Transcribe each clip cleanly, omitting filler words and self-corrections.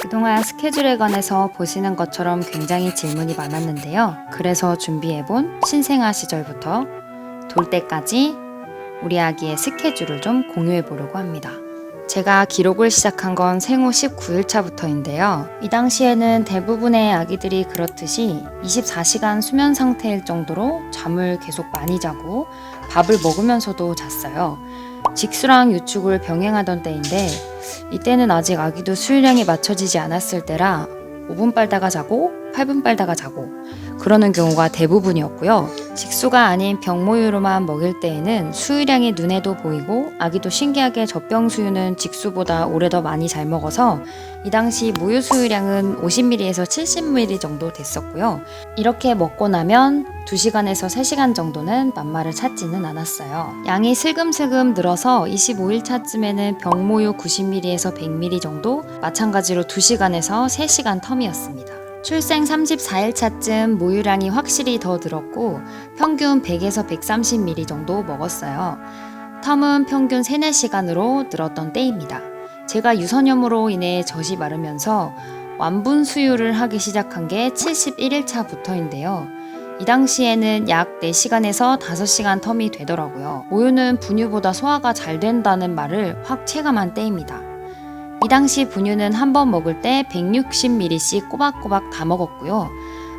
그동안 스케줄에 관해서 보시는 것처럼 굉장히 질문이 많았는데요. 그래서 준비해본 신생아 시절부터 돌 때까지 우리 아기의 스케줄을 좀 공유해 보려고 합니다. 제가 기록을 시작한 건 생후 19일차부터인데요. 이 당시에는 대부분의 아기들이 그렇듯이 24시간 수면 상태일 정도로 잠을 계속 많이 자고 밥을 먹으면서도 잤어요. 직수랑 유축을 병행하던 때인데 이때는 아직 아기도 수유량이 맞춰지지 않았을 때라 5분 빨다가 자고 8분 빨다가 자고 그러는 경우가 대부분이었고요. 직수가 아닌 병모유로만 먹일 때에는 수유량이 눈에도 보이고 아기도 신기하게 젖병 수유는 직수보다 오래 더 많이 잘 먹어서 이 당시 모유 수유량은 50ml에서 70ml 정도 됐었고요. 이렇게 먹고 나면 2시간에서 3시간 정도는 맘마를 찾지는 않았어요. 양이 슬금슬금 늘어서 25일차쯤에는 병모유 90ml에서 100ml 정도, 마찬가지로 2시간에서 3시간 텀이었습니다. 출생 34일차쯤 모유량이 확실히 더 늘었고 평균 100에서 130ml 정도 먹었어요. 텀은 평균 3, 4시간으로 늘었던 때입니다. 제가 유선염으로 인해 젖이 마르면서 완분 수유를 하기 시작한 게 71일차부터인데요. 이 당시에는 약 4시간에서 5시간 텀이 되더라고요. 모유는 분유보다 소화가 잘 된다는 말을 확 체감한 때입니다. 이 당시 분유는 한 번 먹을 때 160ml씩 꼬박꼬박 다 먹었고요.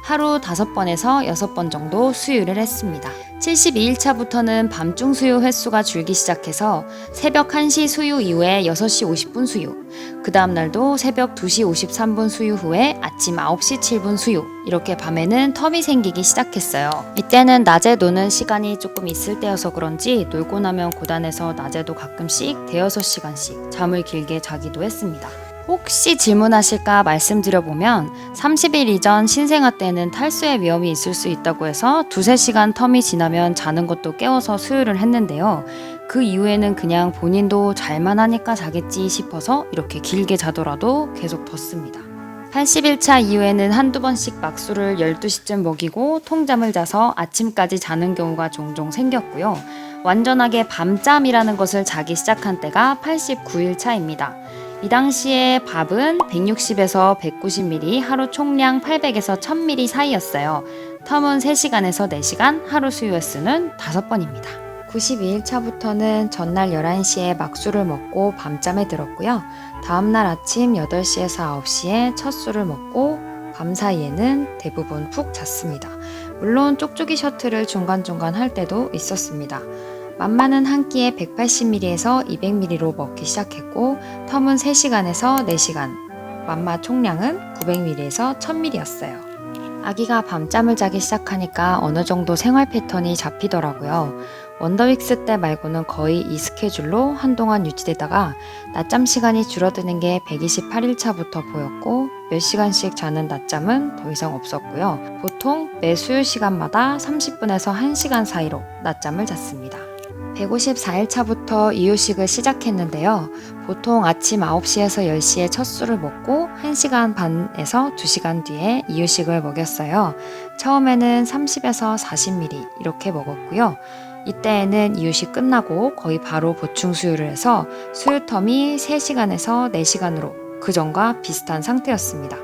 하루 5번에서 6번 정도 수유를 했습니다. 72일차부터는 밤중 수유 횟수가 줄기 시작해서 새벽 1시 수유 이후에 6시 50분 수유, 그 다음 날도 새벽 2시 53분 수유 후에 아침 9시 7분 수유, 이렇게 밤에는 텀이 생기기 시작했어요. 이때는 낮에 노는 시간이 조금 있을 때여서 그런지 놀고 나면 고단해서 낮에도 가끔씩 대여섯 시간씩 잠을 길게 자기도 했습니다. 혹시 질문하실까 말씀드려보면 30일 이전 신생아 때는 탈수의 위험이 있을 수 있다고 해서 2-3시간 텀이 지나면 자는 것도 깨워서 수유를 했는데요. 그 이후에는 그냥 본인도 잘만 하니까 자겠지 싶어서 이렇게 길게 자더라도 계속 뒀습니다. 80일차 이후에는 한두 번씩 막수를 12시쯤 먹이고 통잠을 자서 아침까지 자는 경우가 종종 생겼고요. 완전하게 밤잠이라는 것을 자기 시작한 때가 89일차입니다. 이 당시에 밥은 160에서 190ml, 하루 총량 800에서 1000ml 사이였어요. 텀은 3시간에서 4시간, 하루 수유 횟수는 5번입니다. 92일차부터는 전날 11시에 막수를 먹고 밤잠에 들었고요. 다음날 아침 8시에서 9시에 첫 술을 먹고 밤 사이에는 대부분 푹 잤습니다. 물론 쪽쪽이 셔틀을 중간중간 할 때도 있었습니다. 맘마는 한 끼에 180ml에서 200ml로 먹기 시작했고 텀은 3시간에서 4시간, 맘마 총량은 900ml에서 1000ml였어요. 아기가 밤잠을 자기 시작하니까 어느 정도 생활 패턴이 잡히더라고요. 원더윅스 때 말고는 거의 이 스케줄로 한동안 유지되다가 낮잠 시간이 줄어드는 게 128일차부터 보였고 몇 시간씩 자는 낮잠은 더 이상 없었고요. 보통 매 수유 시간마다 30분에서 1시간 사이로 낮잠을 잤습니다. 154일차부터 이유식을 시작했는데요. 보통 아침 9시에서 10시에 첫 술을 먹고 1시간 반에서 2시간 뒤에 이유식을 먹였어요. 처음에는 30에서 40ml 이렇게 먹었고요. 이때에는 이유식 끝나고 거의 바로 보충 수유를 해서 수유 텀이 3시간에서 4시간으로 그 전과 비슷한 상태였습니다.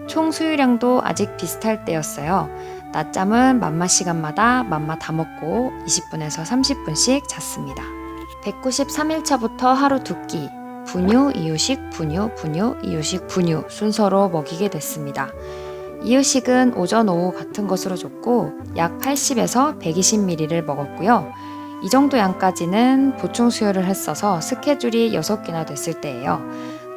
총 수유량도 아직 비슷할 때였어요. 낮잠은 맘마 시간마다 맘마 다 먹고 20분에서 30분씩 잤습니다. 193일차부터 하루 2끼, 분유, 이유식, 분유, 분유, 이유식, 분유 순서로 먹이게 됐습니다. 이유식은 오전, 오후 같은 것으로 줬고 약 80에서 120ml를 먹었고요. 이 정도 양까지는 보충 수유를 했어서 스케줄이 6개나 됐을 때예요.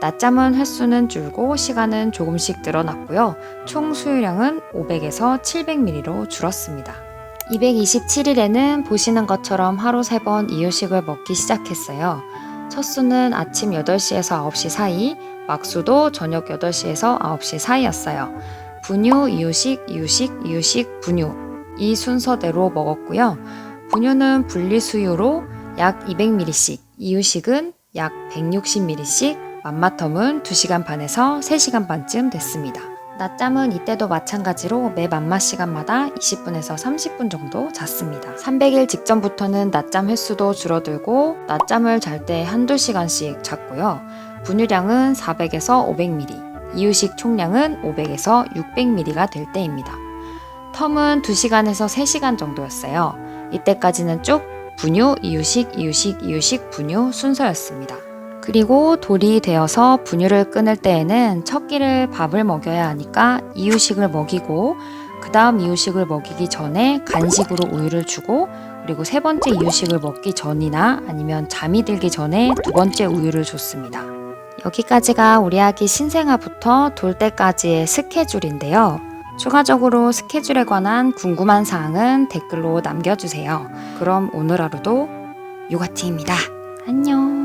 낮잠은 횟수는 줄고 시간은 조금씩 늘어났고요. 총 수유량은 500에서 700ml로 줄었습니다. 227일에는 보시는 것처럼 하루 3번 이유식을 먹기 시작했어요. 첫 수는 아침 8시에서 9시 사이, 막수도 저녁 8시에서 9시 사이였어요. 분유, 이유식, 이유식, 이유식, 분유 이 순서대로 먹었고요. 분유는 분리수유로 약 200ml씩, 이유식은 약 160ml씩, 맘마텀은 2시간 반에서 3시간 반쯤 됐습니다. 낮잠은 이때도 마찬가지로 매 맘마 시간마다 20분에서 30분 정도 잤습니다. 300일 직전부터는 낮잠 횟수도 줄어들고 낮잠을 잘 때 한두 시간씩 잤고요. 분유량은 400에서 500ml, 이유식 총량은 500에서 600ml가 될 때입니다. 텀은 2시간에서 3시간 정도였어요. 이때까지는 쭉 분유, 이유식, 이유식, 이유식, 분유 순서였습니다. 그리고 돌이 되어서 분유를 끊을 때에는 첫 끼를 밥을 먹여야 하니까 이유식을 먹이고 그 다음 이유식을 먹이기 전에 간식으로 우유를 주고 그리고 세 번째 이유식을 먹기 전이나 아니면 잠이 들기 전에 두 번째 우유를 줬습니다. 여기까지가 우리 아기 신생아부터 돌 때까지의 스케줄인데요. 추가적으로 스케줄에 관한 궁금한 사항은 댓글로 남겨주세요. 그럼 오늘 하루도 요가티입니다. 안녕.